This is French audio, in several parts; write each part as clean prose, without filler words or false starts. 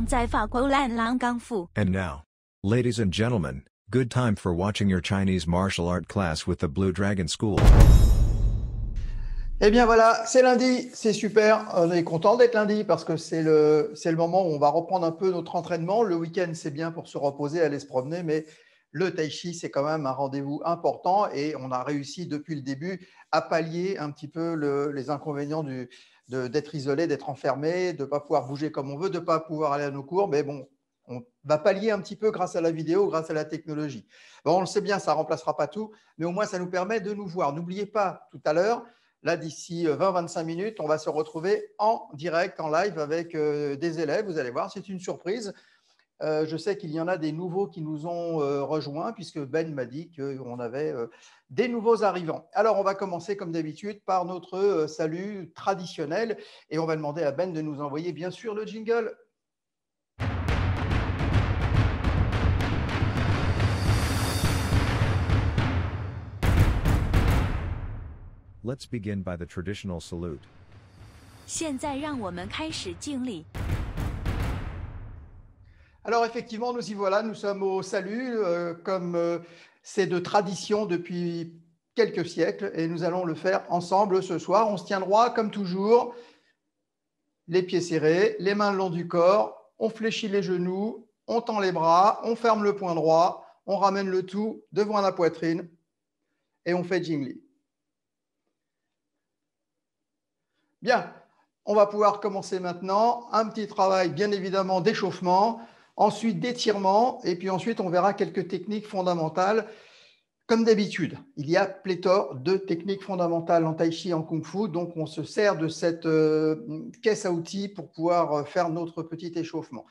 在法国烂狼港府。 And now, ladies and gentlemen, good time for watching your Chinese martial art class with the Blue Dragon School. Eh bien voilà, c'est lundi, c'est super. On est content d'être lundi parce que c'est le moment où on va reprendre un peu notre entraînement. Le week-end, c'est bien pour se reposer, aller se promener, mais le tai chi, c'est quand même un rendez-vous important et on a réussi depuis le début à pallier un petit peu les inconvénients d'être isolé, d'être enfermé, de ne pas pouvoir bouger comme on veut, de ne pas pouvoir aller à nos cours. Mais bon, on va pallier un petit peu grâce à la vidéo, grâce à la technologie. Bon, on le sait bien, ça ne remplacera pas tout, mais au moins, ça nous permet de nous voir. N'oubliez pas, tout à l'heure, là, d'ici 20-25 minutes, on va se retrouver en direct, en live avec des élèves. Vous allez voir, c'est une surprise. Je sais qu'il y en a des nouveaux qui nous ont rejoints puisque Ben m'a dit qu'on avait des nouveaux arrivants. Alors, on va commencer comme d'habitude par notre salut traditionnel et on va demander à Ben de nous envoyer bien sûr le jingle. Let's begin by the traditional salute. 现在让我们开始敬礼。 Alors effectivement, nous y voilà, nous sommes au salut, comme c'est de tradition depuis quelques siècles, et nous allons le faire ensemble ce soir. On se tient droit comme toujours, les pieds serrés, les mains le long du corps, on fléchit les genoux, on tend les bras, on ferme le poing droit, on ramène le tout devant la poitrine, et on fait jingli. Bien, on va pouvoir commencer maintenant. Un petit travail, bien évidemment, d'échauffement, ensuite d'étirement, et puis ensuite, on verra quelques techniques fondamentales. Comme d'habitude, il y a pléthore de techniques fondamentales en tai chi et en kung fu, donc on se sert de cette caisse à outils pour pouvoir faire notre petit échauffement.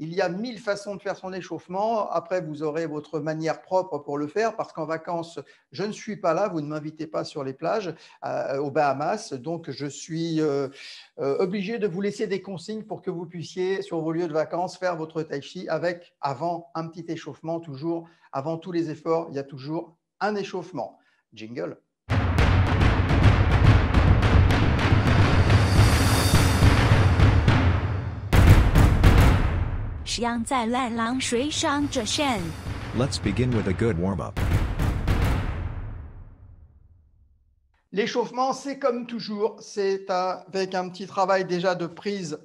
Il y a 1000 façons de faire son échauffement. Après, vous aurez votre manière propre pour le faire parce qu'en vacances, je ne suis pas là. Vous ne m'invitez pas sur les plages aux Bahamas. Donc, je suis obligé de vous laisser des consignes pour que vous puissiez, sur vos lieux de vacances, faire votre tai chi avec, avant, un petit échauffement. Toujours, avant tous les efforts, il y a toujours un échauffement. Jingle. 像在烂狼水上折线。 Let's begin with a good warm-up. L'échauffement, c'est comme toujours, c'est avec un petit travail déjà de prise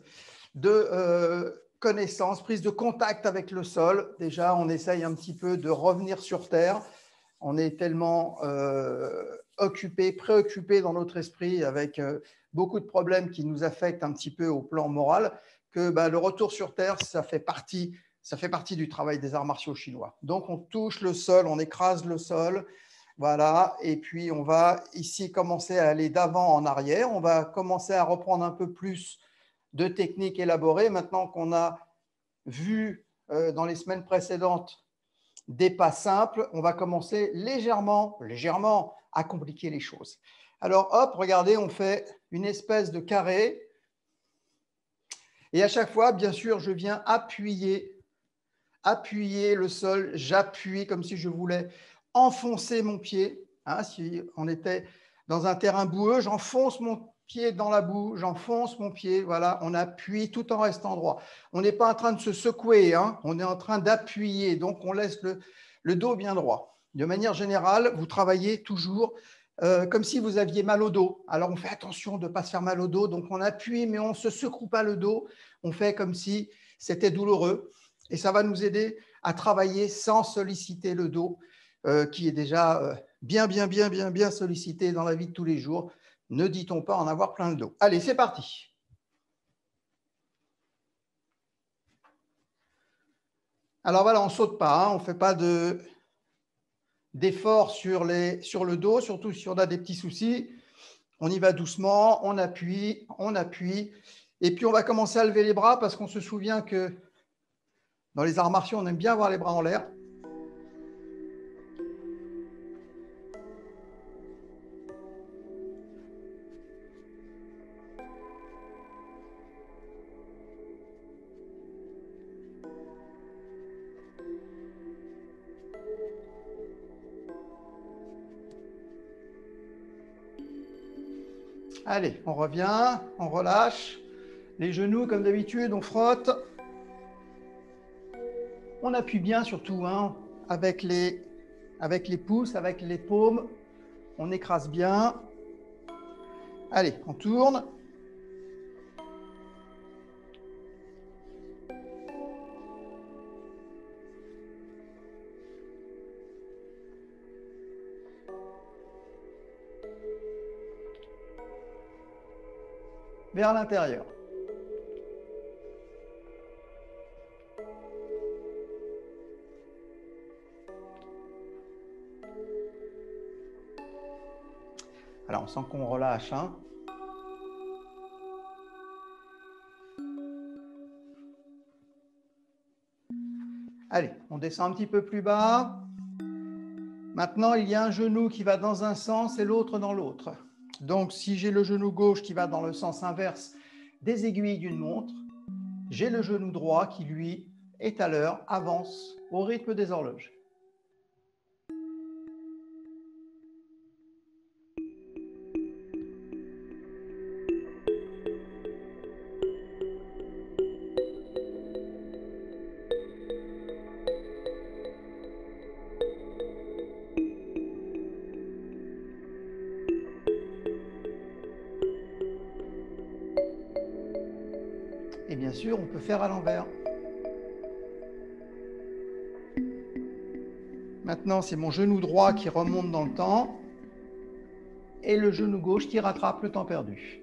de connaissance, prise de contact avec le sol. Déjà, on essaye un petit peu de revenir sur terre. On est tellement occupé, préoccupé dans notre esprit avec beaucoup de problèmes qui nous affectent un petit peu au plan moral que le retour sur terre, ça fait partie du travail des arts martiaux chinois. Donc, on touche le sol, on écrase le sol. Voilà, et puis on va ici commencer à aller d'avant en arrière. On va commencer à reprendre un peu plus de techniques élaborées. Maintenant qu'on a vu dans les semaines précédentes des pas simples, on va commencer légèrement à compliquer les choses. Alors hop, regardez, on fait une espèce de carré. Et à chaque fois, bien sûr, je viens appuyer le sol. J'appuie comme si je voulais enfoncer mon pied. Si on était dans un terrain boueux, j'enfonce mon pied dans la boue, j'enfonce mon pied. Voilà, on appuie tout en restant droit. On n'est pas en train de se secouer, on est en train d'appuyer. Donc, on laisse le dos bien droit. De manière générale, vous travaillez toujours comme si vous aviez mal au dos. Alors, on fait attention de ne pas se faire mal au dos. Donc, on appuie, mais on ne se secoue pas le dos. On fait comme si c'était douloureux. Et ça va nous aider à travailler sans solliciter le dos, qui est déjà bien sollicité dans la vie de tous les jours. Ne dit-on pas en avoir plein le dos. Allez, c'est parti. Alors voilà, on ne saute pas, on ne fait pas d'effort sur le dos, surtout si on a des petits soucis. On y va doucement, on appuie. Et puis, on va commencer à lever les bras parce qu'on se souvient que dans les arts martiaux, on aime bien avoir les bras en l'air. Allez, on revient, on relâche. Les genoux, comme d'habitude, on frotte. On appuie bien surtout hein, avec les pouces, avec les paumes. On écrase bien. Allez, on tourne. Vers l'intérieur. Alors, on sent qu'on relâche. Hein. Allez, on descend un petit peu plus bas. Maintenant, il y a un genou qui va dans un sens et l'autre dans l'autre. Donc, si j'ai le genou gauche qui va dans le sens inverse des aiguilles d'une montre, j'ai le genou droit qui, lui, est à l'heure, avance au rythme des horloges. Et bien sûr, on peut faire à l'envers. Maintenant, c'est mon genou droit qui remonte dans le temps et le genou gauche qui rattrape le temps perdu.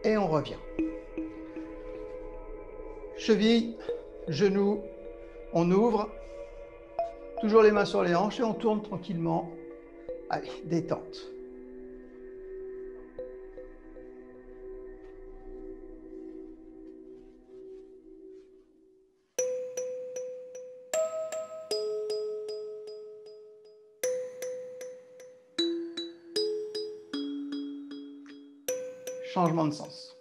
Et on revient. Cheville, genou, on ouvre. Toujours les mains sur les hanches et on tourne tranquillement. Allez, détente. Changement de sens.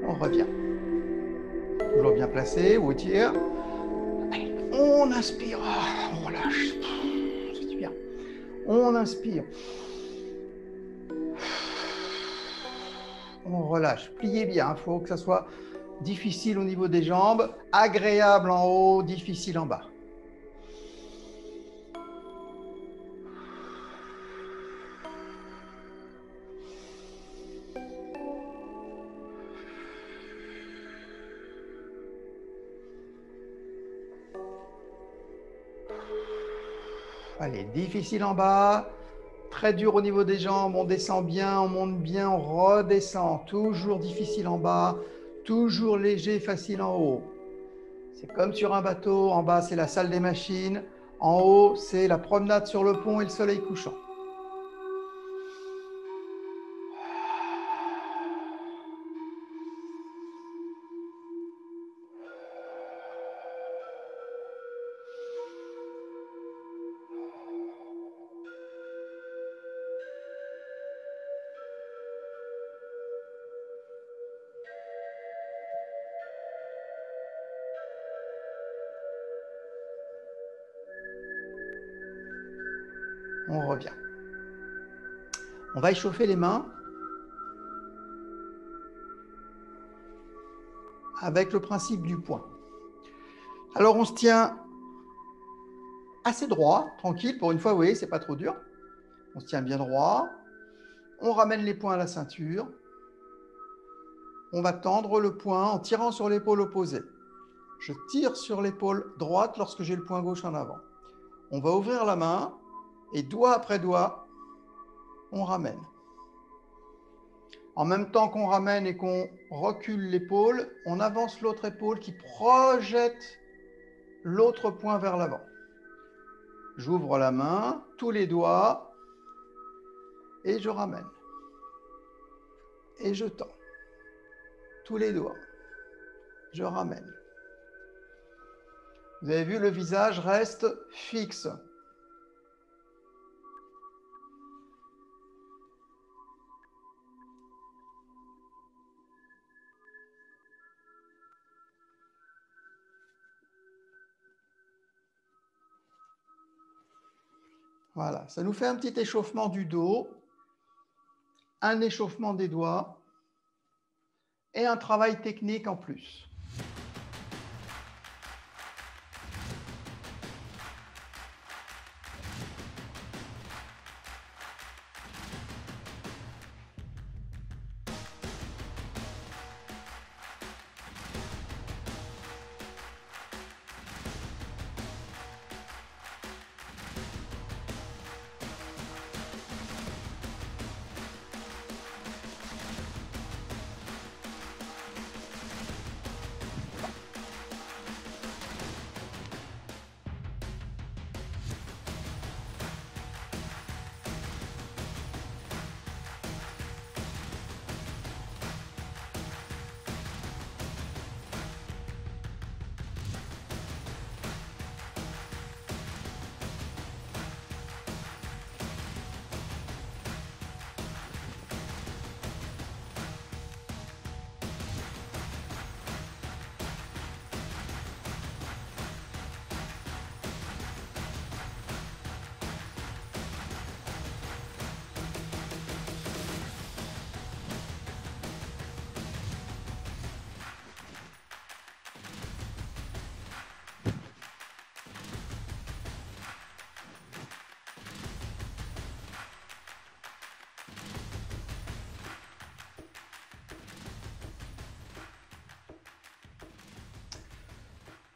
On revient. Toujours bien placé, ou tire. On inspire, on relâche. C'est bien. On inspire. On relâche. Pliez bien, il faut que ça soit difficile au niveau des jambes, agréable en haut, difficile en bas. Allez, difficile en bas, très dur au niveau des jambes, on descend bien, on monte bien, on redescend. Toujours difficile en bas, toujours léger, facile en haut. C'est comme sur un bateau, en bas c'est la salle des machines, en haut c'est la promenade sur le pont et le soleil couchant. On revient. On va échauffer les mains avec le principe du point. Alors on se tient assez droit, tranquille, pour une fois, vous voyez, c'est pas trop dur. On se tient bien droit. On ramène les poings à la ceinture. On va tendre le poing en tirant sur l'épaule opposée. Je tire sur l'épaule droite lorsque j'ai le poing gauche en avant. On va ouvrir la main et doigt après doigt, on ramène. En même temps qu'on ramène et qu'on recule l'épaule, on avance l'autre épaule qui projette l'autre poing vers l'avant. J'ouvre la main, tous les doigts, et je ramène. Et je tends. Tous les doigts. Je ramène. Vous avez vu, le visage reste fixe. Voilà, ça nous fait un petit échauffement du dos, un échauffement des doigts et un travail technique en plus.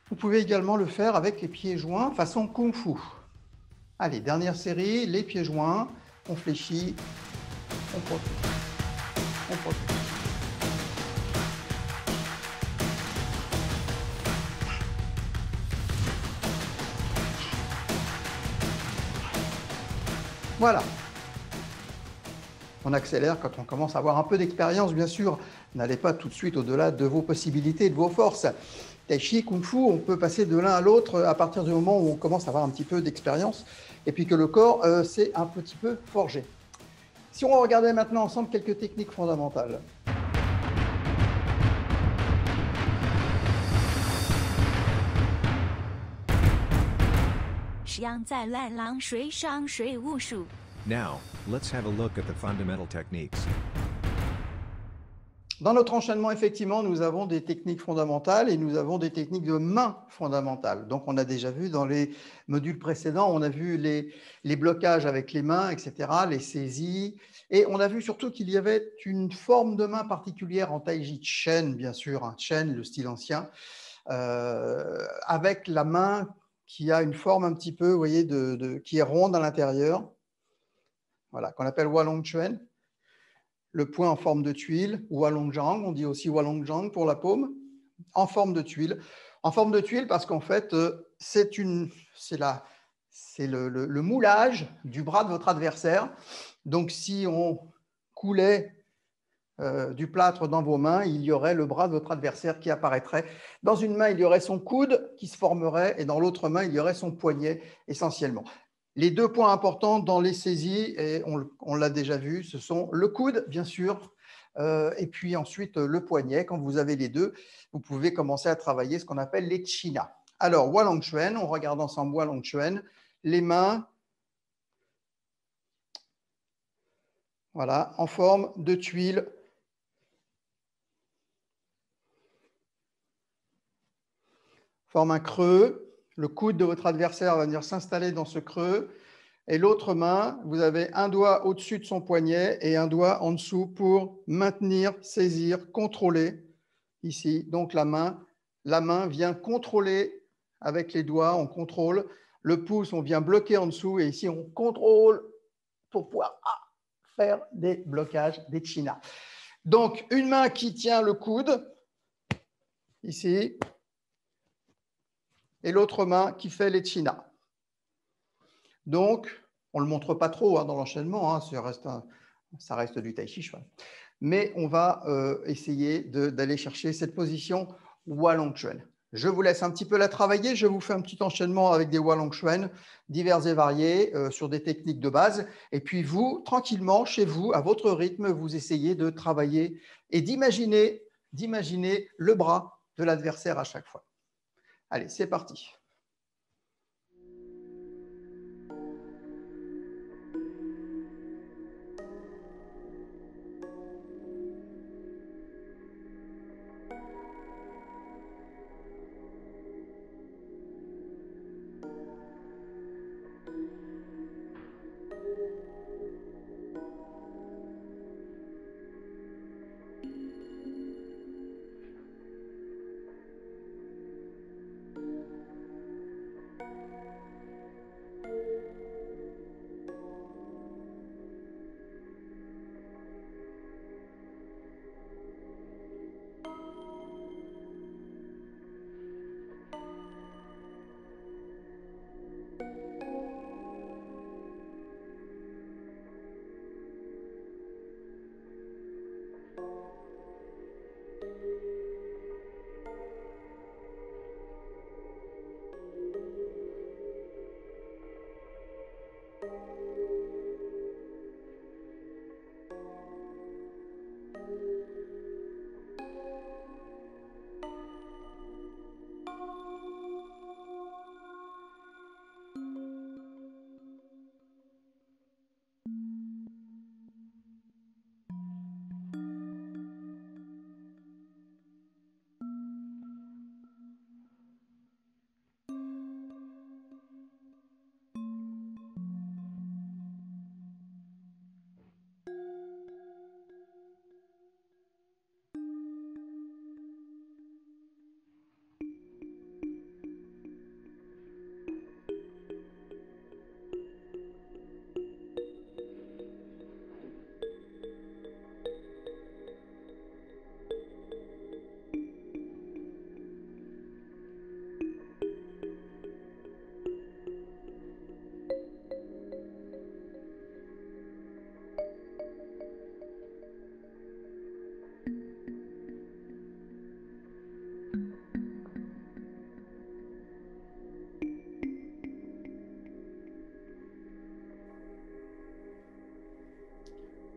Vous pouvez également le faire avec les pieds joints façon Kung Fu. Allez, dernière série, les pieds joints, on fléchit, on protège, on protège. Voilà. On accélère quand on commence à avoir un peu d'expérience, bien sûr. N'allez pas tout de suite au-delà de vos possibilités, de vos forces. Tai Chi, Kung Fu, on peut passer de l'un à l'autre à partir du moment où on commence à avoir un petit peu d'expérience et puis que le corps s'est un petit peu forgé. Si on regardait maintenant ensemble quelques techniques fondamentales. Now, let's have a look at the fundamental techniques. Dans notre enchaînement, effectivement, nous avons des techniques fondamentales et nous avons des techniques de main fondamentales. Donc, on a déjà vu dans les modules précédents, on a vu les blocages avec les mains, etc., les saisies. Et on a vu surtout qu'il y avait une forme de main particulière en taiji chen, bien sûr, hein, chen, le style ancien, avec la main qui a une forme un petit peu, vous voyez, qui est ronde à l'intérieur, voilà, qu'on appelle Walongchuan. Le poing en forme de tuile, ou Walongjiang, on dit aussi Walongjiang pour la paume, en forme de tuile. En forme de tuile parce qu'en fait, c'est le moulage du bras de votre adversaire. Donc, si on coulait du plâtre dans vos mains, il y aurait le bras de votre adversaire qui apparaîtrait. Dans une main, il y aurait son coude qui se formerait et dans l'autre main, il y aurait son poignet essentiellement. Les deux points importants dans les saisies, et on l'a déjà vu, ce sont le coude, bien sûr, et puis ensuite le poignet. Quand vous avez les deux, vous pouvez commencer à travailler ce qu'on appelle les chinas. Alors, Walongchuan, on regarde ensemble Walongchuan. Les mains, voilà, en forme de tuile. Forme un creux. Le coude de votre adversaire va venir s'installer dans ce creux. Et l'autre main, vous avez un doigt au-dessus de son poignet et un doigt en dessous pour maintenir, saisir, contrôler. Ici, donc la main vient contrôler avec les doigts, on contrôle. Le pouce, on vient bloquer en dessous et ici, on contrôle pour pouvoir faire des blocages, des chinas. Donc, une main qui tient le coude, ici, et l'autre main qui fait les chinas. Donc, on ne le montre pas trop dans l'enchaînement, ça reste du tai chi chuan. Mais on va essayer d'aller chercher cette position Wallong Chuan. Je vous laisse un petit peu la travailler. Je vous fais un petit enchaînement avec des Wallong Chuan divers et variés sur des techniques de base. Et puis vous, tranquillement, chez vous, à votre rythme, vous essayez de travailler et d'imaginer le bras de l'adversaire à chaque fois. Allez, c'est parti.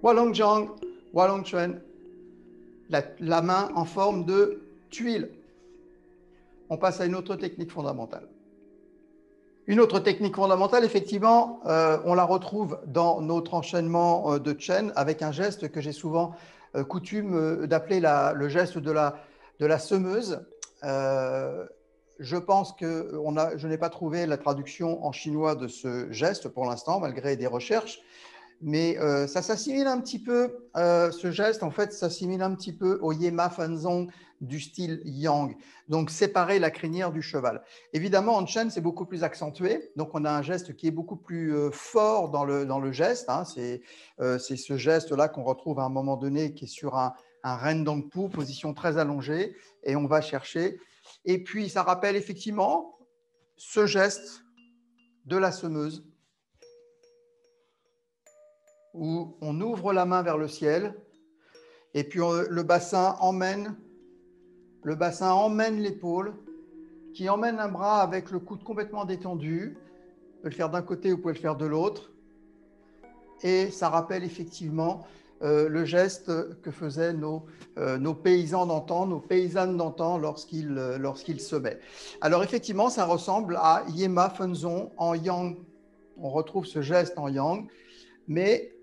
Wallong Jiang, Wallong Chuan, la main en forme de tuile. On passe à une autre technique fondamentale. Une autre technique fondamentale, effectivement, on la retrouve dans notre enchaînement de Chen avec un geste que j'ai souvent coutume d'appeler le geste de la semeuse. Je pense que je n'ai pas trouvé la traduction en chinois de ce geste pour l'instant, malgré des recherches. Mais ça s'assimile un petit peu, ce geste, en fait, s'assimile un petit peu au Yema Fanzong du style Yang. Donc, séparer la crinière du cheval. Évidemment, en Chen, c'est beaucoup plus accentué. Donc, on a un geste qui est beaucoup plus fort dans le geste. C'est ce geste-là qu'on retrouve à un moment donné qui est sur un Ren Dong Pu, position très allongée. Et on va chercher. Et puis, ça rappelle effectivement ce geste de la semeuse, où on ouvre la main vers le ciel et puis le bassin emmène l'épaule, qui emmène un bras avec le coude complètement détendu. Vous pouvez le faire d'un côté, vous pouvez le faire de l'autre. Et ça rappelle effectivement le geste que faisaient nos paysans d'antan, nos paysannes d'antan lorsqu'ils semaient. Alors effectivement, ça ressemble à Yema Fenzong en Yang. On retrouve ce geste en Yang, mais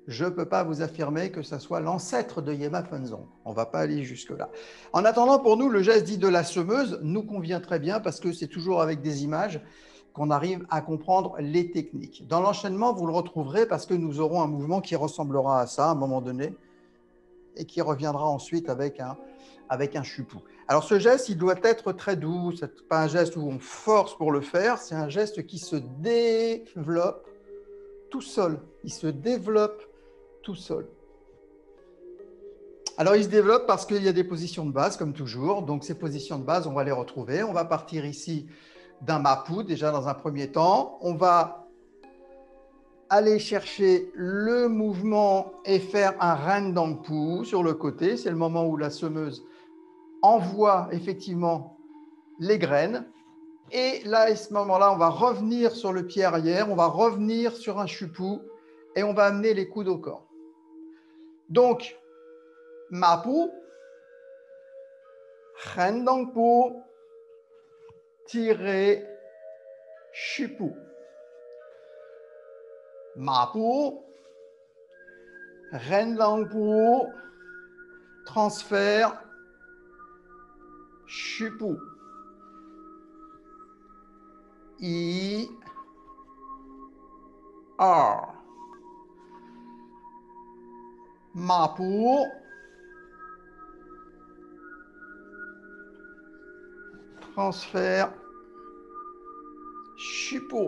je ne peux pas vous affirmer que ce soit l'ancêtre de Yema Fenzong. On ne va pas aller jusque-là. En attendant, pour nous, le geste dit de la semeuse nous convient très bien parce que c'est toujours avec des images qu'on arrive à comprendre les techniques. Dans l'enchaînement, vous le retrouverez parce que nous aurons un mouvement qui ressemblera à ça à un moment donné et qui reviendra ensuite avec un chupu. Alors ce geste, il doit être très doux. Ce n'est pas un geste où on force pour le faire, c'est un geste qui se développe tout seul. Il se développe tout seul. Alors, il se développe parce qu'il y a des positions de base, comme toujours. Donc, ces positions de base, on va les retrouver. On va partir ici d'un Mapu, déjà dans un premier temps. On va aller chercher le mouvement et faire un Rendangpu sur le côté. C'est le moment où la semeuse envoie effectivement les graines. Et là, à ce moment-là, on va revenir sur le pied arrière, on va revenir sur un Shupu et on va amener les coudes au corps. Donc, Mapu, Rendangpu, tiré, Shupu. Mapu, Rendangpu, transfert, Shupu. I, R. Mapu, transfert, Shupu.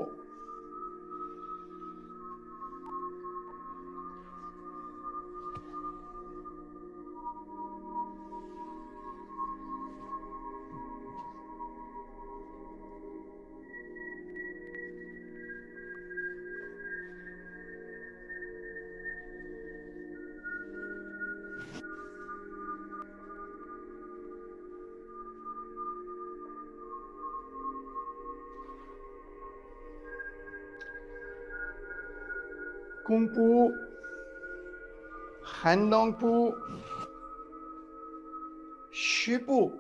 Kumpu, Rendangpu, Shupu.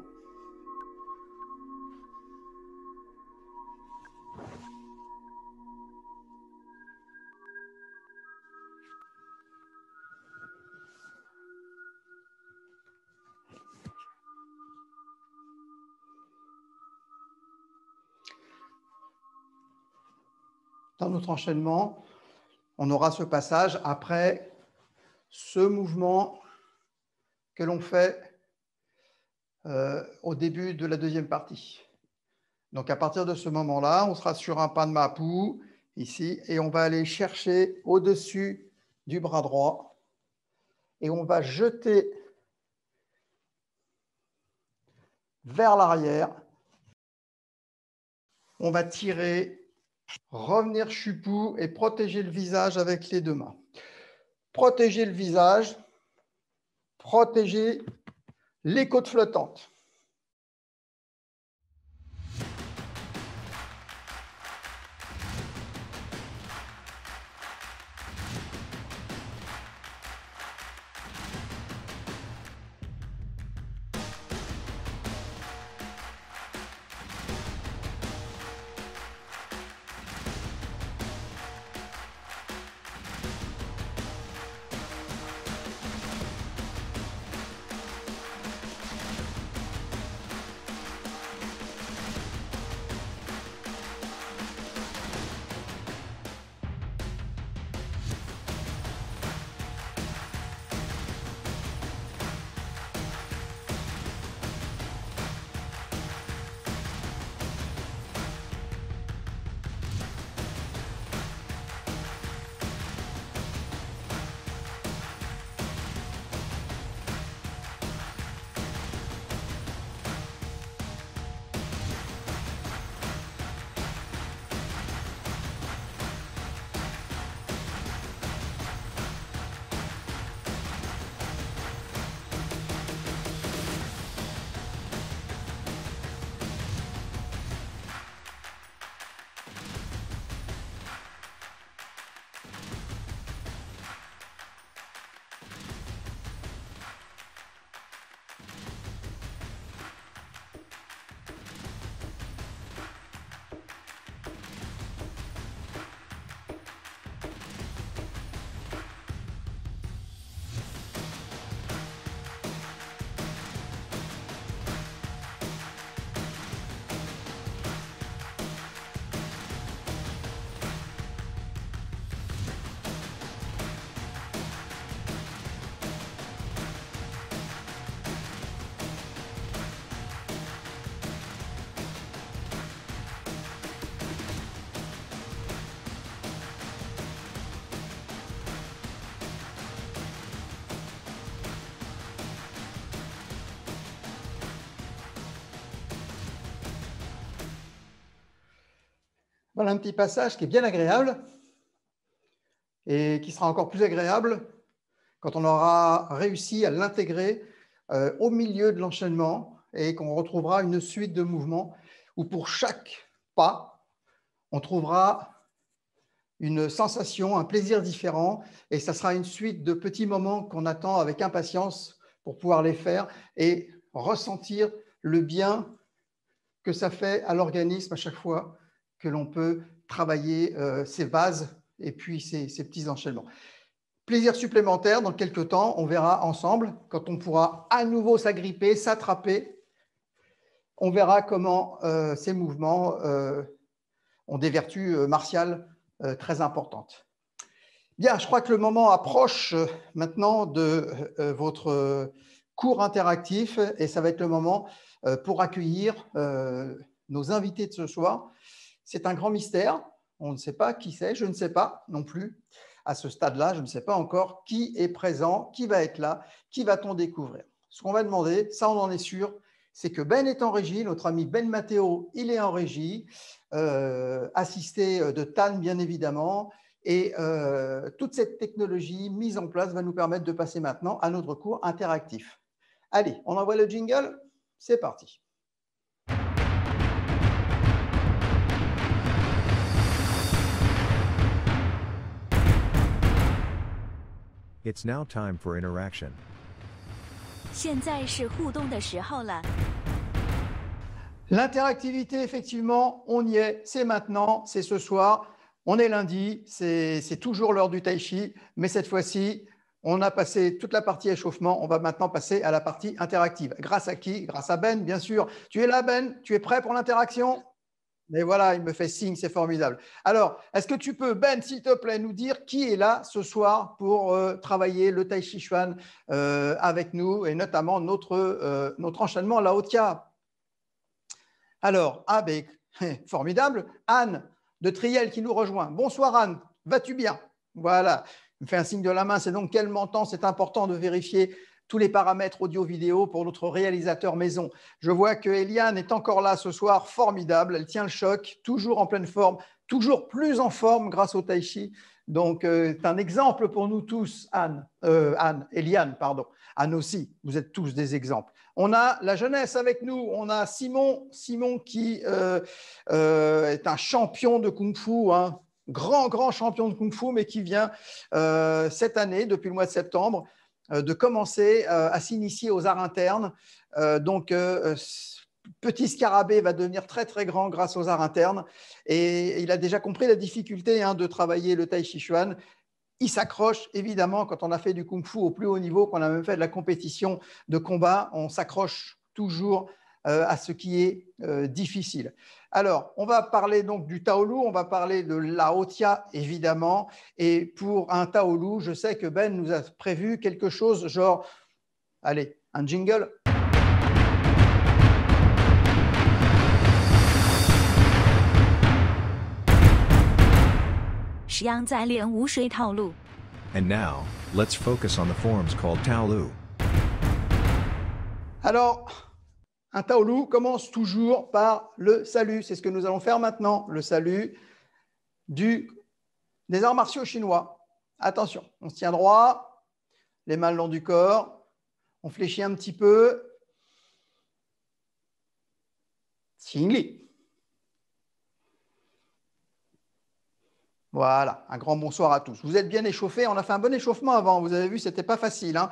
Dans notre enchaînement, on aura ce passage après ce mouvement que l'on fait au début de la deuxième partie. Donc, à partir de ce moment-là, on sera sur un pas de Mapu, ici, et on va aller chercher au-dessus du bras droit et on va jeter vers l'arrière. On va tirer, revenir Shupu et protéger le visage avec les deux mains. Protéger le visage, protéger les côtes flottantes. Voilà un petit passage qui est bien agréable et qui sera encore plus agréable quand on aura réussi à l'intégrer au milieu de l'enchaînement et qu'on retrouvera une suite de mouvements où pour chaque pas, on trouvera une sensation, un plaisir différent et ça sera une suite de petits moments qu'on attend avec impatience pour pouvoir les faire et ressentir le bien que ça fait à l'organisme à chaque fois que l'on peut travailler ces bases et puis ces petits enchaînements. Plaisir supplémentaire, dans quelques temps, on verra ensemble, quand on pourra à nouveau s'agripper, s'attraper, on verra comment ces mouvements ont des vertus martiales très importantes. Bien, je crois que le moment approche maintenant de votre cours interactif et ça va être le moment pour accueillir nos invités de ce soir. C'est un grand mystère, on ne sait pas qui c'est, je ne sais pas non plus. À ce stade-là, je ne sais pas encore qui est présent, qui va être là, qui va-t-on découvrir. Ce qu'on va demander, ça on en est sûr, c'est que Ben est en régie, notre ami Ben Matteo, il est en régie, assisté de Tan bien évidemment, et toute cette technologie mise en place va nous permettre de passer maintenant à notre cours interactif. Allez, on envoie le jingle, c'est parti. It's now time for interaction. 现在是互动的时候了。 L'interactivité, effectivement, on y est, c'est maintenant, c'est ce soir. On est lundi, c'est toujours l'heure du tai chi, mais cette fois-ci, on a passé toute la partie échauffement, on va maintenant passer à la partie interactive. Grâce à qui? Grâce à Ben, bien sûr. Tu es là, Ben? Tu es prêt pour l'interaction? Mais voilà, il me fait signe, c'est formidable. Alors, est-ce que tu peux, Ben, s'il te plaît, nous dire qui est là ce soir pour travailler le Tai Chi Chuan avec nous et notamment notre enchaînement Lao Tia? Alors, formidable, Anne de Triel qui nous rejoint. Bonsoir Anne, vas-tu bien? Voilà, il me fait un signe de la main, c'est donc qu'elle m'entend, c'est important de vérifier tous les paramètres audio-vidéo pour notre réalisateur maison. Je vois que Eliane est encore là ce soir, formidable, elle tient le choc, toujours en pleine forme, toujours plus en forme grâce au Tai Chi. Donc, c'est un exemple pour nous tous, Eliane, pardon. Anne aussi, vous êtes tous des exemples. On a la jeunesse avec nous, on a Simon qui est un champion de Kung Fu, hein, grand champion de Kung Fu, mais qui vient cette année, depuis le mois de septembre, de commencer à s'initier aux arts internes. Petit Scarabée va devenir très grand grâce aux arts internes et il a déjà compris la difficulté de travailler le Tai Chi Chuan. Il s'accroche, évidemment, quand on a fait du Kung Fu au plus haut niveau, qu'on a même fait de la compétition de combat, on s'accroche toujours à ce qui est difficile. Alors, on va parler donc du Taolu, on va parler de Lao Tia, évidemment. Et pour un Taolu, je sais que Ben nous a prévu quelque chose genre, allez, un jingle. And now, let's focus on the forms called Taolu. Alors, un Taolu commence toujours par le salut. C'est ce que nous allons faire maintenant, le salut des arts martiaux chinois. Attention, on se tient droit, les mains le long du corps, on fléchit un petit peu. Xingli. Voilà, un grand bonsoir à tous. Vous êtes bien échauffés, on a fait un bon échauffement avant, vous avez vu, ce n'était pas facile, hein.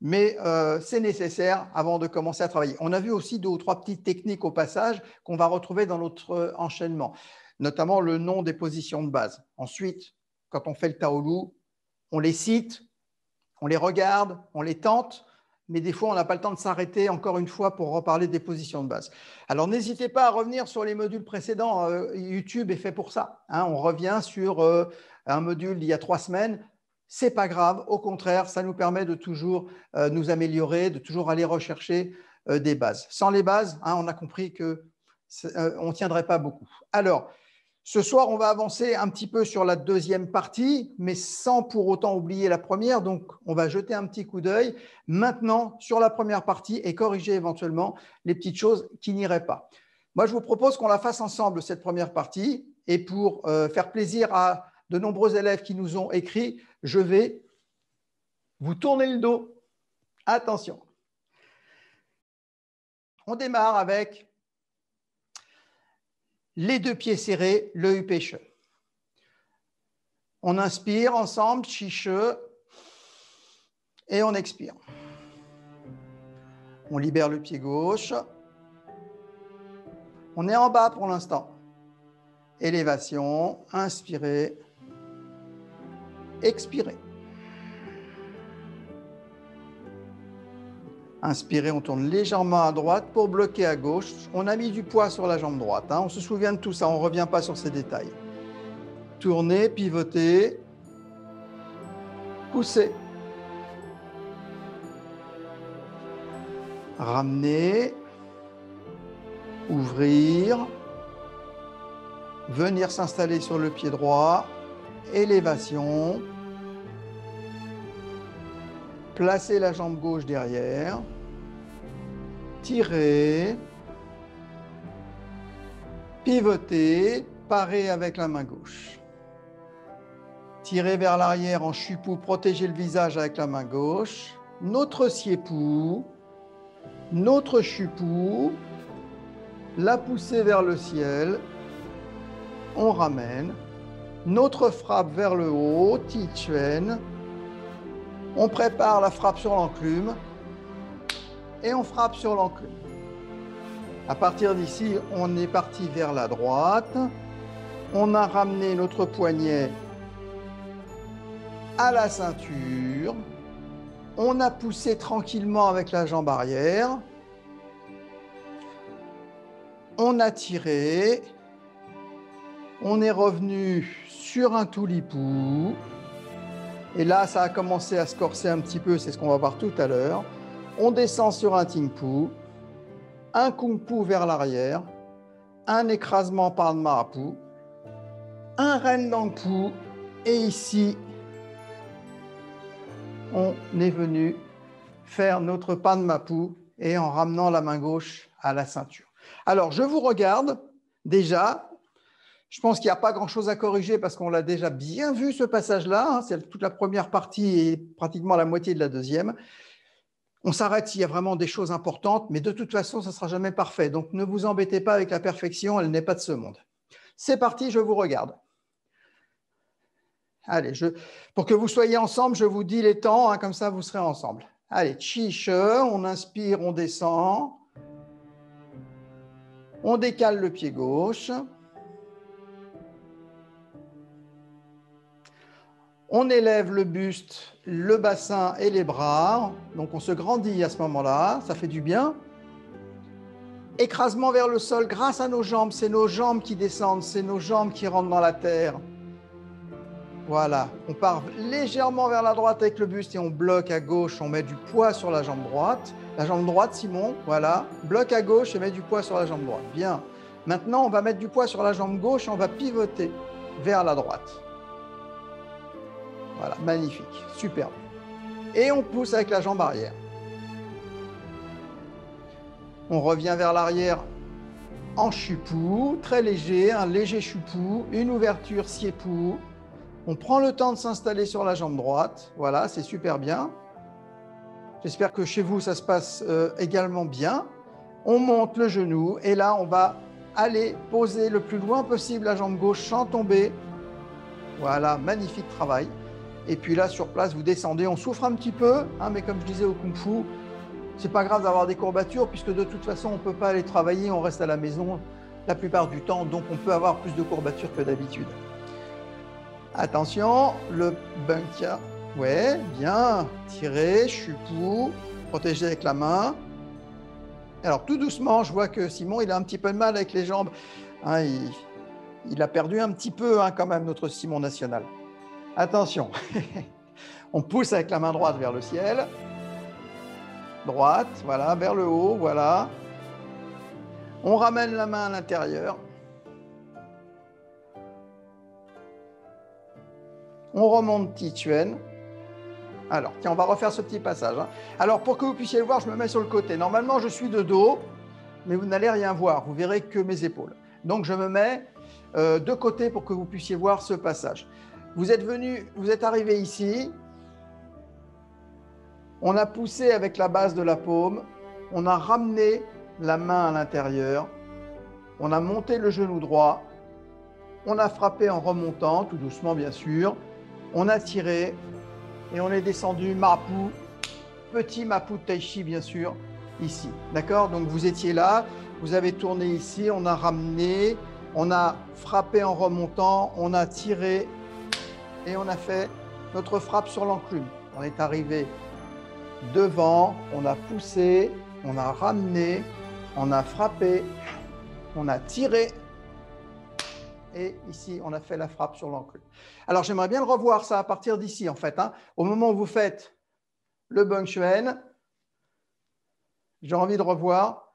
Mais c'est nécessaire avant de commencer à travailler. On a vu aussi 2 ou 3 petites techniques au passage qu'on va retrouver dans notre enchaînement, notamment le nom des positions de base. Ensuite, quand on fait le Taolu, on les cite, on les regarde, on les tente, mais des fois, on n'a pas le temps de s'arrêter encore une fois pour reparler des positions de base. Alors, n'hésitez pas à revenir sur les modules précédents. YouTube est fait pour ça, hein. On revient sur un module d'il y a 3 semaines. Ce n'est pas grave, au contraire, ça nous permet de toujours nous améliorer, de toujours aller rechercher des bases. Sans les bases, hein, on a compris qu'on ne tiendrait pas beaucoup. Alors, ce soir, on va avancer un petit peu sur la deuxième partie, mais sans pour autant oublier la première. Donc, on va jeter un petit coup d'œil maintenant sur la première partie et corriger éventuellement les petites choses qui n'iraient pas. Moi, je vous propose qu'on la fasse ensemble, cette première partie. et pour faire plaisir à de nombreux élèves qui nous ont écrit, je vais vous tourner le dos. Attention. On démarre avec les deux pieds serrés, le Ü-Pêche. On inspire ensemble, Chiche, et on expire. On libère le pied gauche. On est en bas pour l'instant. Élévation, inspirez, expirez. Inspirez, on tourne légèrement à droite pour bloquer à gauche. On a mis du poids sur la jambe droite. On se souvient de tout ça, on ne revient pas sur ces détails. Tournez, pivotez, poussez. Ramener, ouvrir, venir s'installer sur le pied droit, élévation, placer la jambe gauche derrière, tirer, pivoter, parer avec la main gauche. Tirer vers l'arrière en chupou, protéger le visage avec la main gauche, notre siépou, notre chupou, la pousser vers le ciel, on ramène, notre frappe vers le haut, Ti Chuan, on prépare la frappe sur l'enclume et on frappe sur l'enclume. À partir d'ici, on est parti vers la droite, on a ramené notre poignet à la ceinture, on a poussé tranquillement avec la jambe arrière, on a tiré, on est revenu sur un toulipou, et là ça a commencé à se corser un petit peu, c'est ce qu'on va voir tout à l'heure. On descend sur un Tingpu, un Kung Pu vers l'arrière, un écrasement par le Marapu, un Ren Dang Pu, et ici on est venu faire notre Padma Pu et en ramenant la main gauche à la ceinture. Alors, je vous regarde déjà. Je pense qu'il n'y a pas grand-chose à corriger parce qu'on l'a déjà bien vu ce passage-là. C'est toute la première partie et pratiquement la moitié de la deuxième. On s'arrête s'il y a vraiment des choses importantes, mais de toute façon, ça ne sera jamais parfait. Donc, ne vous embêtez pas avec la perfection, elle n'est pas de ce monde. C'est parti, je vous regarde. Allez, pour que vous soyez ensemble, je vous dis les temps, comme ça vous serez ensemble. Allez, Chiche, on inspire, on descend. On décale le pied gauche. On élève le buste, le bassin et les bras. Donc on se grandit à ce moment-là, ça fait du bien. Écrasement vers le sol grâce à nos jambes. C'est nos jambes qui descendent, c'est nos jambes qui rentrent dans la terre. Voilà, on part légèrement vers la droite avec le buste et on bloque à gauche, on met du poids sur la jambe droite. La jambe droite, Simon, voilà, bloque à gauche et met du poids sur la jambe droite. Bien. Maintenant, on va mettre du poids sur la jambe gauche et on va pivoter vers la droite. Voilà, magnifique, superbe. Et on pousse avec la jambe arrière. On revient vers l'arrière en chupou, très léger, un léger chupou, une ouverture siépou. On prend le temps de s'installer sur la jambe droite. Voilà, c'est super bien. J'espère que chez vous, ça se passe également bien. On monte le genou et là, on va aller poser le plus loin possible la jambe gauche sans tomber. Voilà, magnifique travail. Et puis là, sur place, vous descendez. On souffre un petit peu, mais comme je disais au Kung Fu, c'est pas grave d'avoir des courbatures puisque de toute façon, on ne peut pas aller travailler. On reste à la maison la plupart du temps, donc on peut avoir plus de courbatures que d'habitude. Attention, le bunkia. Ouais, bien. Tirez, chupou, protégez avec la main. Alors, tout doucement, je vois que Simon, il a un petit peu de mal avec les jambes. Il a perdu un petit peu quand même, notre Simon national. Attention. On pousse avec la main droite vers le ciel. Droite, voilà, vers le haut, voilà. On ramène la main à l'intérieur. On remonte Ti Chuan. Alors, tiens, on va refaire ce petit passage. Alors, pour que vous puissiez le voir, je me mets sur le côté. Normalement, je suis de dos, mais vous n'allez rien voir. Vous verrez que mes épaules. Donc, je me mets de côté pour que vous puissiez voir ce passage. Vous êtes arrivé ici. On a poussé avec la base de la paume. On a ramené la main à l'intérieur. On a monté le genou droit. On a frappé en remontant, tout doucement bien sûr. On a tiré et on est descendu Mapu, petit Mapu de Tai Chi bien sûr, ici. D'accord? Donc vous étiez là, vous avez tourné ici, on a ramené, on a frappé en remontant, on a tiré et on a fait notre frappe sur l'enclume. On est arrivé devant, on a poussé, on a ramené, on a frappé, on a tiré. Et ici, on a fait la frappe sur l'enclume. Alors, j'aimerais bien le revoir ça à partir d'ici, en fait. Au moment où vous faites le Beng Chuen, j'ai envie de revoir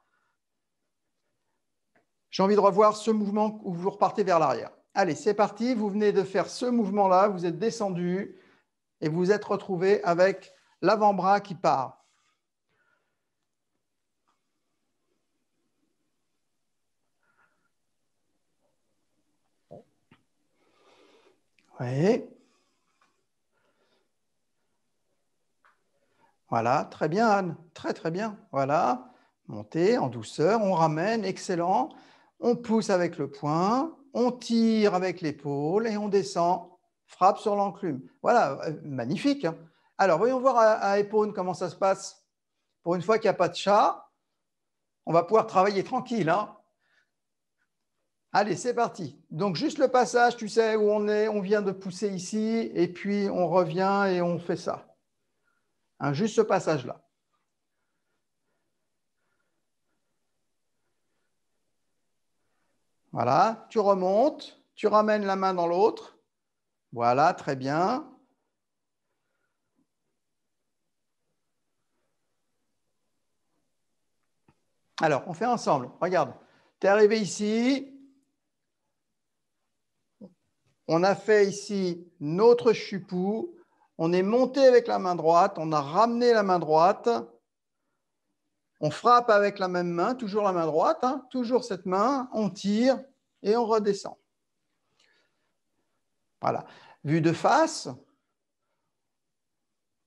ce mouvement où vous repartez vers l'arrière. Allez, c'est parti. Vous venez de faire ce mouvement-là. Vous êtes descendu et vous êtes retrouvé avec l'avant-bras qui part. Oui. Voilà, très bien Anne, très très bien. Voilà, montez en douceur, on ramène, excellent. On pousse avec le poing, on tire avec l'épaule et on descend, frappe sur l'enclume. Voilà, magnifique. Hein. Alors, voyons voir à Épone comment ça se passe. Pour une fois qu'il n'y a pas de chat, on va pouvoir travailler tranquille. Hein. Allez, c'est parti. Donc, juste le passage, tu sais où on est, on vient de pousser ici et puis on revient et on fait ça. Hein, juste ce passage-là. Voilà, tu remontes, tu ramènes la main dans l'autre. Voilà, très bien. Alors, on fait ensemble. Regarde, tu es arrivé ici. On a fait ici notre chupou. On est monté avec la main droite. On a ramené la main droite. On frappe avec la même main, toujours la main droite, hein, toujours cette main. On tire et on redescend. Voilà. Vue de face.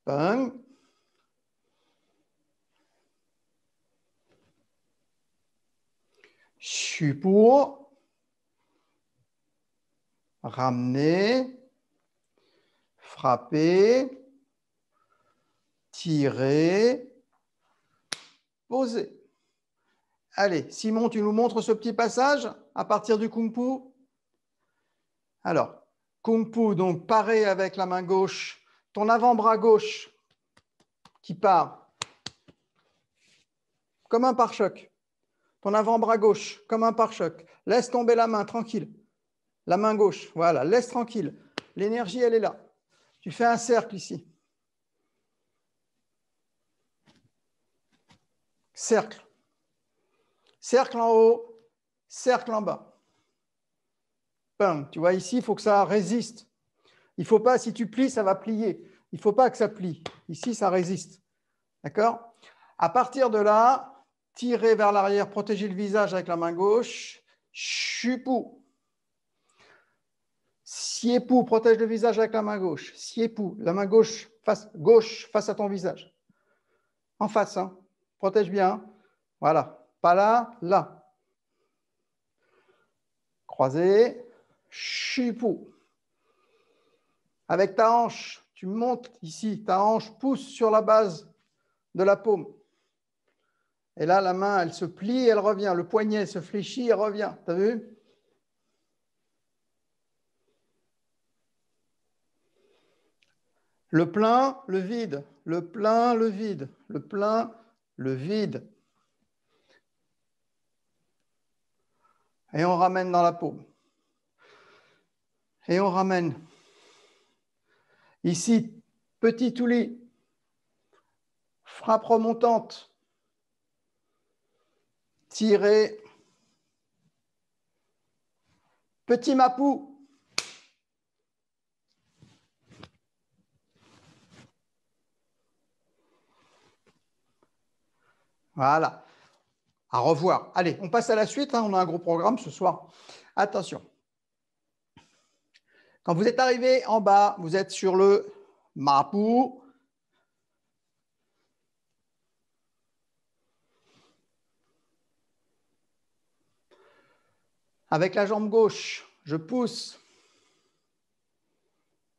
Bang. Chupou. Ramener. Frapper. Tirer. Poser. Allez, Simon, tu nous montres ce petit passage à partir du Kung Fu. Alors, Kung Fu, donc paré avec la main gauche, ton avant-bras gauche qui part comme un pare-choc. Ton avant-bras gauche comme un pare-choc. Laisse tomber la main, tranquille. La main gauche, voilà, laisse tranquille. L'énergie, elle est là. Tu fais un cercle ici. Cercle. Cercle en haut, cercle en bas. Bam. Tu vois, ici, il faut que ça résiste. Il ne faut pas, si tu plies, ça va plier. Il ne faut pas que ça plie. Ici, ça résiste. D'accord? À partir de là, tirez vers l'arrière, protégez le visage avec la main gauche. Chupou. Siepou, protège le visage avec la main gauche. Siepou, la main gauche face à ton visage. En face, hein. Protège bien. Voilà. Pas là, là. Croisé. Chupou. Avec ta hanche, tu montes ici. Ta hanche pousse sur la base de la paume. Et là, la main, elle se plie, elle revient. Le poignet se fléchit et revient. Tu as vu? Le plein, le vide. Le plein, le vide. Le plein, le vide. Et on ramène dans la paume. Et on ramène. Ici, petit toulis. Frappe remontante. Tirer. Petit mapou. Voilà. À revoir. Allez, on passe à la suite. Hein, on a un gros programme ce soir. Attention. Quand vous êtes arrivé en bas, vous êtes sur le mapu. Avec la jambe gauche, je pousse.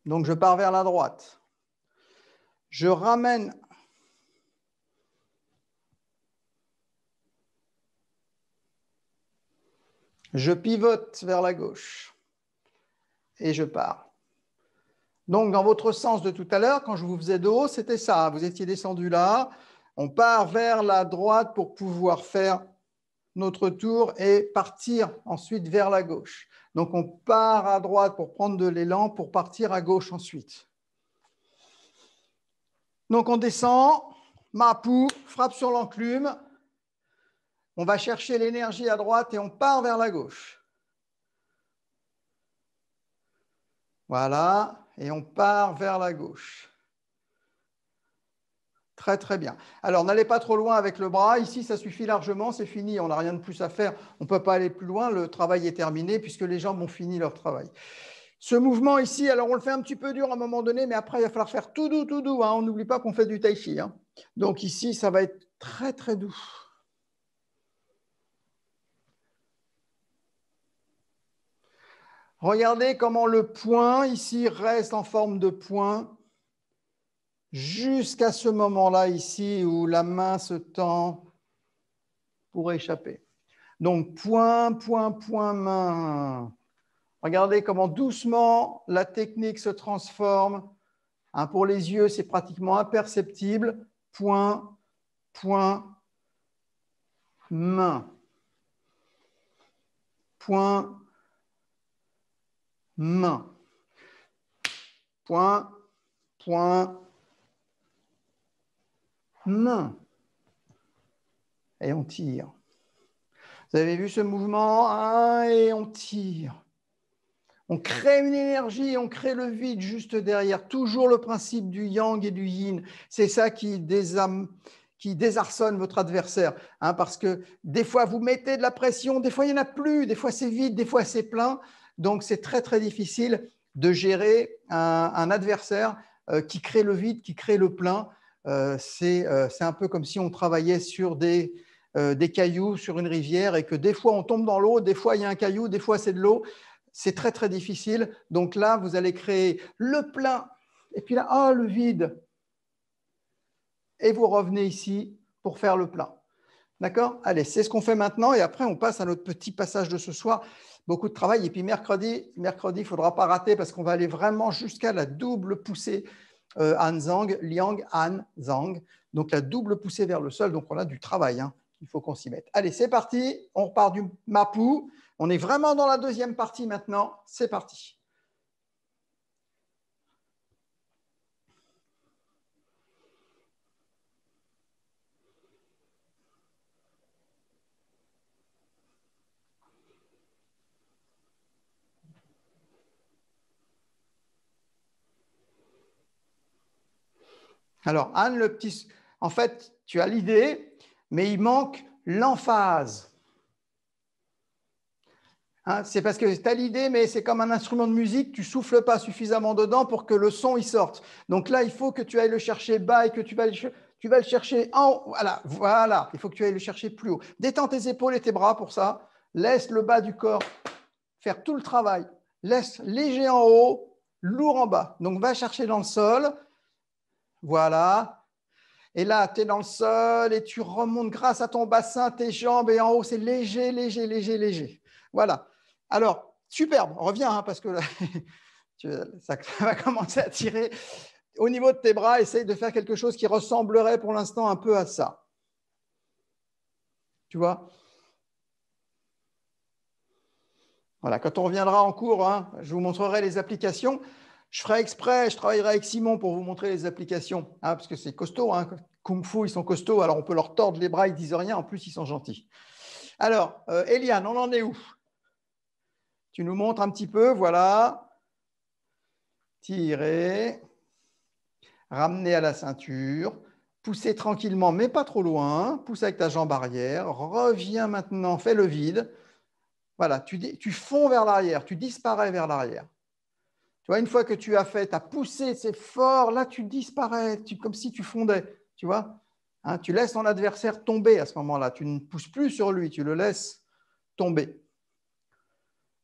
Donc, je pars vers la droite. Je ramène. Je pivote vers la gauche. Et je pars. Donc, dans votre sens de tout à l'heure, quand je vous faisais de haut, c'était ça. Vous étiez descendu là. On part vers la droite pour pouvoir faire notre tour et partir ensuite vers la gauche. Donc, on part à droite pour prendre de l'élan pour partir à gauche ensuite. Donc, on descend, mapu, frappe sur l'enclume. On va chercher l'énergie à droite et on part vers la gauche. Voilà, et on part vers la gauche. Très, très bien. Alors, n'allez pas trop loin avec le bras. Ici, ça suffit largement, c'est fini. On n'a rien de plus à faire. On ne peut pas aller plus loin. Le travail est terminé puisque les jambes ont fini leur travail. Ce mouvement ici, alors on le fait un petit peu dur à un moment donné, mais après, il va falloir faire tout doux, tout doux. Hein. On n'oublie pas qu'on fait du tai chi. Hein. Donc ici, ça va être très, très doux. Regardez comment le point ici reste en forme de point jusqu'à ce moment-là ici où la main se tend pour échapper. Donc, point, point, point, main. Regardez comment doucement la technique se transforme. Hein, pour les yeux, c'est pratiquement imperceptible. Point, point, main. Point, main. Point, point, main. Et on tire. Vous avez vu ce mouvement? Hein, et on tire. On crée une énergie, on crée le vide juste derrière. Toujours le principe du yang et du yin. C'est ça qui désarçonne votre adversaire. Hein, parce que des fois, vous mettez de la pression, des fois, il n'y en a plus, des fois, c'est vide, des fois, c'est plein. Donc, c'est très, très difficile de gérer un adversaire qui crée le vide, qui crée le plein. C'est un peu comme si on travaillait sur des cailloux sur une rivière et que des fois, on tombe dans l'eau, des fois, il y a un caillou, des fois, c'est de l'eau. C'est très, très difficile. Donc là, vous allez créer le plein. Et puis là, le vide. Et vous revenez ici pour faire le plein. D'accord? Allez, c'est ce qu'on fait maintenant. Et après, on passe à notre petit passage de ce soir. Beaucoup de travail. Et puis mercredi, il ne faudra pas rater parce qu'on va aller vraiment jusqu'à la double poussée Hanzang, Liang, Han, Zhang. Donc la double poussée vers le sol. Donc on a du travail. Hein. Il faut qu'on s'y mette. Allez, c'est parti. On repart du mapu. On est vraiment dans la deuxième partie maintenant. C'est parti. Alors, Anne, en fait, tu as l'idée, mais il manque l'emphase. Hein, c'est parce que tu as l'idée, mais c'est comme un instrument de musique, tu ne souffles pas suffisamment dedans pour que le son y sorte. Donc là, il faut que tu ailles le chercher bas et que tu vas le chercher en haut. Voilà, il faut que tu ailles le chercher plus haut. Détends tes épaules et tes bras pour ça. Laisse le bas du corps faire tout le travail. Laisse léger en haut, lourd en bas. Donc, va chercher dans le sol. Voilà. Et là, tu es dans le sol et tu remontes grâce à ton bassin, tes jambes et en haut, c'est léger, léger, léger, léger. Voilà. Alors, superbe. Reviens hein, parce que là, ça va commencer à tirer. Au niveau de tes bras, essaye de faire quelque chose qui ressemblerait pour l'instant un peu à ça. Tu vois? Voilà. Quand on reviendra en cours, hein, je vous montrerai les applications. Je ferai exprès, je travaillerai avec Simon pour vous montrer les applications, hein, parce que c'est costaud. Hein. Kung Fu, ils sont costauds, alors on peut leur tordre les bras, ils ne disent rien, en plus ils sont gentils. Alors, Eliane, on en est où? Tu nous montres un petit peu, voilà. Tirer, ramener à la ceinture, Poussez tranquillement, mais pas trop loin. Pousse avec ta jambe arrière. Reviens maintenant, fais le vide. Voilà, tu fonds vers l'arrière, tu disparais vers l'arrière. Tu vois, une fois que tu as fait, tu as poussé, c'est fort, là tu disparais, comme si tu fondais. Tu vois, hein, tu laisses ton adversaire tomber à ce moment-là. Tu ne pousses plus sur lui, tu le laisses tomber.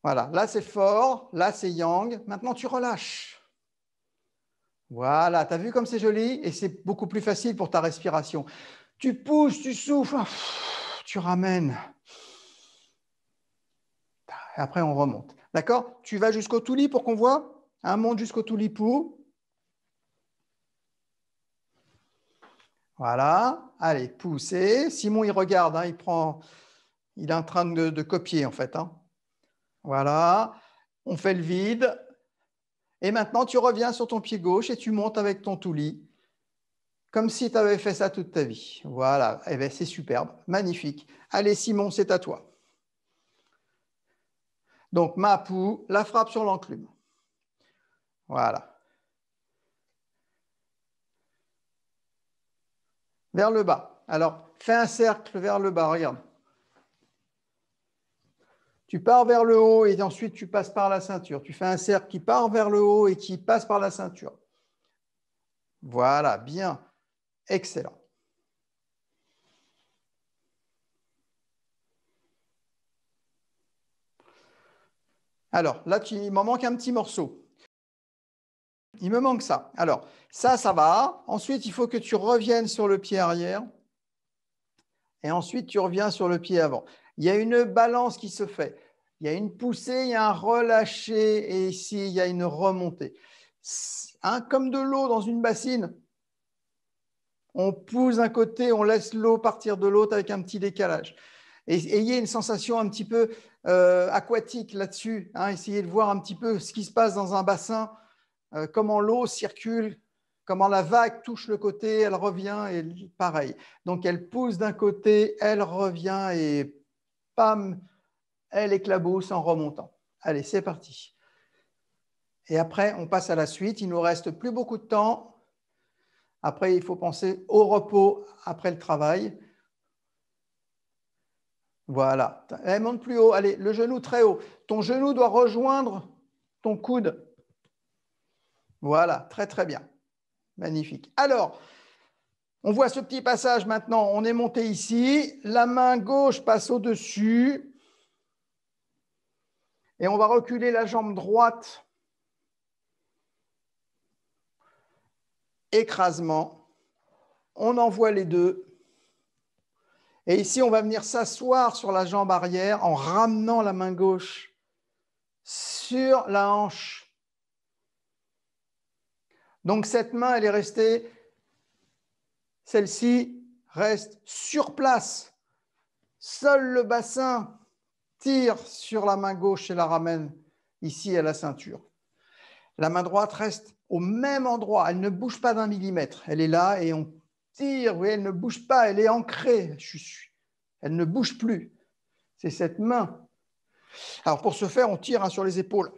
Voilà, là c'est fort, là c'est yang. Maintenant tu relâches. Voilà, tu as vu comme c'est joli et c'est beaucoup plus facile pour ta respiration. Tu pousses, tu souffles, tu ramènes. Et après, on remonte. D'accord? Tu vas jusqu'au Tuli pour qu'on voit. Monte jusqu'au Tulipu. Voilà. Allez, poussez. Simon, il regarde. Il est en train de copier, en fait. Voilà. On fait le vide. Et maintenant, tu reviens sur ton pied gauche et tu montes avec ton Tuli. Comme si tu avais fait ça toute ta vie. Voilà. Eh bien, c'est superbe. Magnifique. Allez, Simon, c'est à toi. Donc, Mapu, la frappe sur l'enclume. Voilà. Vers le bas. Alors, fais un cercle vers le bas, regarde. Tu pars vers le haut et ensuite tu passes par la ceinture. Tu fais un cercle qui part vers le haut et qui passe par la ceinture. Voilà, bien. Excellent. Alors, là, il m'en manque un petit morceau. Il me manque ça. Alors, ça va. Ensuite, il faut que tu reviennes sur le pied arrière. Et ensuite, tu reviens sur le pied avant. Il y a une balance qui se fait. Il y a une poussée, il y a un relâché et ici, il y a une remontée. Comme de l'eau dans une bassine, on pousse d'un côté, on laisse l'eau partir de l'autre avec un petit décalage. Et ayez une sensation un petit peu aquatique là-dessus. Essayez de voir un petit peu ce qui se passe dans un bassin, comment l'eau circule, comment la vague touche le côté, elle revient et pareil. Donc elle pousse d'un côté, elle revient et pam, elle éclabousse en remontant. Allez, c'est parti. Et après, on passe à la suite. Il ne nous reste plus beaucoup de temps. Après, il faut penser au repos après le travail. Voilà. Elle monte plus haut. Allez, le genou très haut. Ton genou doit rejoindre ton coude. Voilà, très très bien. Magnifique. Alors, on voit ce petit passage maintenant. On est monté ici. La main gauche passe au-dessus. Et on va reculer la jambe droite. Écrasement. On envoie les deux. Et ici, on va venir s'asseoir sur la jambe arrière en ramenant la main gauche sur la hanche. Donc, cette main, elle est restée, celle-ci reste sur place. Seul le bassin tire sur la main gauche et la ramène ici à la ceinture. La main droite reste au même endroit. Elle ne bouge pas d'1 millimètre. Elle est là et on tire. Vous voyez, elle ne bouge pas. Elle est ancrée. Elle ne bouge plus. C'est cette main. Alors, pour ce faire, on tire sur les épaules.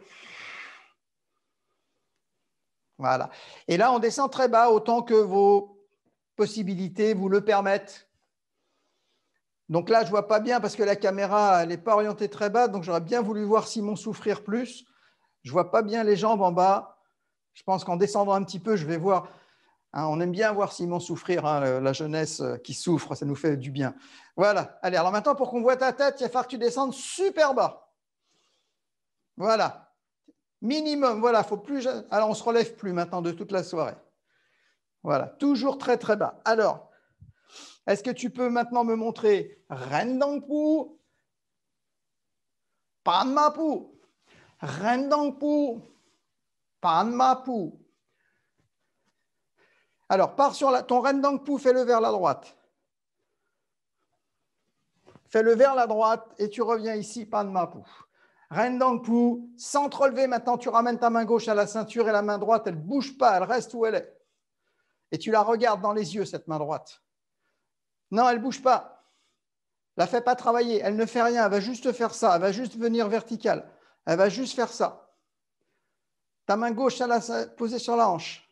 Voilà. Et là, on descend très bas, autant que vos possibilités vous le permettent. Donc là, je ne vois pas bien parce que la caméra, elle n'est pas orientée très bas. Donc, j'aurais bien voulu voir Simon souffrir plus. Je ne vois pas bien les jambes en bas. Je pense qu'en descendant un petit peu, je vais voir. On aime bien voir Simon souffrir, la jeunesse qui souffre, ça nous fait du bien. Voilà. Allez, alors maintenant, pour qu'on voit ta tête, il va falloir que tu descendes super bas. Voilà. Minimum, voilà, faut plus. Alors, on ne se relève plus maintenant de toute la soirée. Voilà, toujours très, très bas. Alors, est-ce que tu peux maintenant me montrer Rendangpu, Panmapu, Rendangpu, Panmapu. Alors, pars sur ton Rendangpu, fais-le vers la droite. Fais-le vers la droite et tu reviens ici, Panmapu. Rendangpu, sans te relever, maintenant tu ramènes ta main gauche à la ceinture et la main droite, elle ne bouge pas, elle reste où elle est. Et tu la regardes dans les yeux, cette main droite. Non, elle ne bouge pas. La fais pas travailler, elle ne fait rien, elle va juste faire ça, elle va juste venir verticale, elle va juste faire ça. Ta main gauche posée sur la hanche.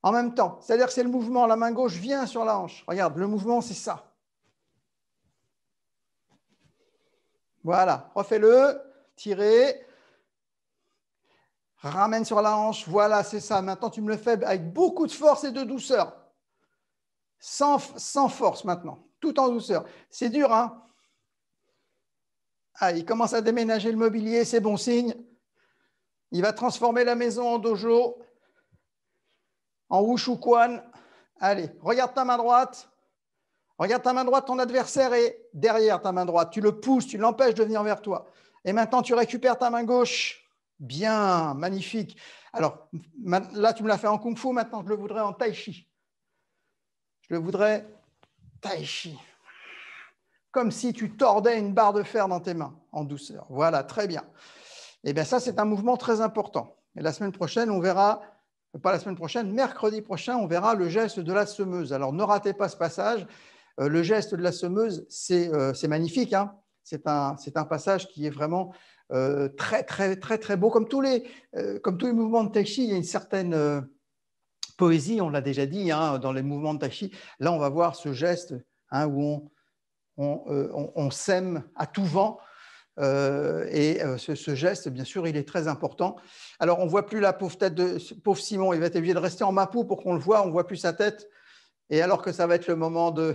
En même temps, c'est-à-dire que c'est le mouvement, la main gauche vient sur la hanche. Regarde, le mouvement, c'est ça. Voilà, refais-le, tirez, ramène sur la hanche, voilà, c'est ça. Maintenant, tu me le fais avec beaucoup de force et de douceur. Sans force maintenant, tout en douceur. C'est dur, hein? Ah, il commence à déménager le mobilier, c'est bon signe. Il va transformer la maison en dojo, en wushu kwan. Allez, regarde ta main droite. Regarde ta main droite, ton adversaire est derrière ta main droite. Tu le pousses, tu l'empêches de venir vers toi. Et maintenant, tu récupères ta main gauche. Bien, magnifique. Alors, là, tu me l'as fait en kung fu. Maintenant, je le voudrais en tai chi. Je le voudrais tai chi. Comme si tu tordais une barre de fer dans tes mains, en douceur. Voilà, très bien. Et bien ça, c'est un mouvement très important. Et la semaine prochaine, on verra, pas la semaine prochaine, mercredi prochain, on verra le geste de la semeuse. Alors, ne ratez pas ce passage. Le geste de la semeuse, c'est magnifique. Hein. C'est un passage qui est vraiment très, très, très, très beau. Comme tous les mouvements de tai chi, il y a une certaine poésie, on l'a déjà dit, hein, dans les mouvements de tai chi. Là, on va voir ce geste hein, où on sème à tout vent. Ce geste, bien sûr, il est très important. Alors, on ne voit plus la pauvre tête de pauvre Simon. Il va être obligé de rester en mapou pour qu'on le voit. On ne voit plus sa tête. Et alors que ça va être le moment de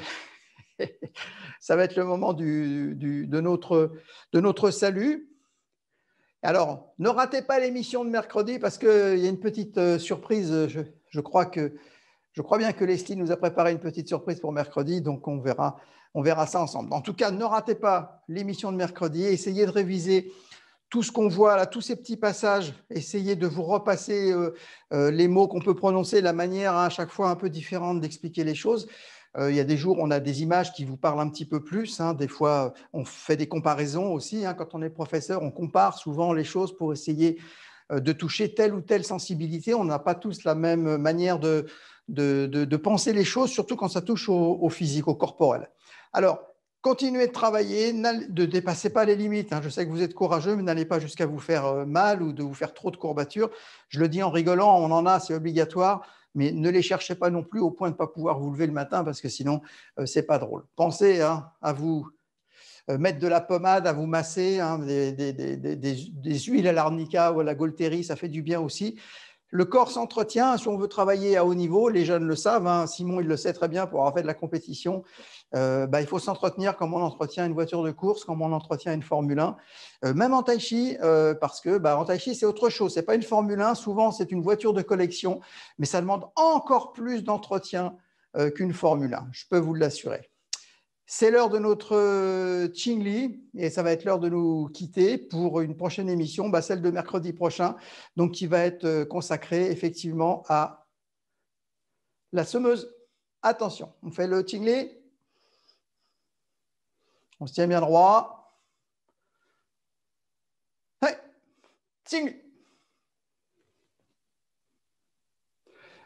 ça va être le moment de notre salut. Alors, ne ratez pas l'émission de mercredi parce qu'il y a une petite surprise. Je crois bien que Leslie nous a préparé une petite surprise pour mercredi, donc on verra ça ensemble. En tout cas, ne ratez pas l'émission de mercredi. Essayez de réviser tout ce qu'on voit là, tous ces petits passages. Essayez de vous repasser les mots qu'on peut prononcer, la manière à chaque fois un peu différente d'expliquer les choses. Il y a des jours, on a des images qui vous parlent un petit peu plus. Hein. Des fois, on fait des comparaisons aussi. Hein. Quand on est professeur, on compare souvent les choses pour essayer de toucher telle ou telle sensibilité. On n'a pas tous la même manière de penser les choses, surtout quand ça touche au physique, au corporel. Alors, continuez de travailler, ne dépassez pas les limites. Hein. Je sais que vous êtes courageux, mais n'allez pas jusqu'à vous faire mal ou de vous faire trop de courbatures. Je le dis en rigolant, on en a, c'est obligatoire. Mais ne les cherchez pas non plus au point de ne pas pouvoir vous lever le matin parce que sinon, ce n'est pas drôle. Pensez hein, à vous mettre de la pommade, à vous masser, hein, des huiles à l'arnica ou à la Golteri, ça fait du bien aussi. Le corps s'entretient, si on veut travailler à haut niveau, les jeunes le savent, hein, Simon il le sait très bien pour avoir fait de la compétition, il faut s'entretenir comme on entretient une voiture de course, comme on entretient une Formule 1, même en tai chi, parce que en tai chi c'est autre chose, c'est pas une Formule 1, souvent c'est une voiture de collection, mais ça demande encore plus d'entretien qu'une Formule 1, je peux vous l'assurer. C'est l'heure de notre Qingli et ça va être l'heure de nous quitter pour une prochaine émission, celle de mercredi prochain, donc qui va être consacrée effectivement à la semeuse. Attention, on fait le Qingli, on se tient bien droit. Hey, Qingli.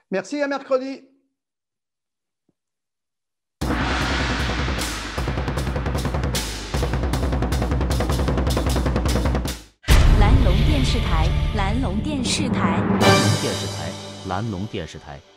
Merci, à mercredi. 蓝龙电视台，蓝龙电视台，蓝龙电视台。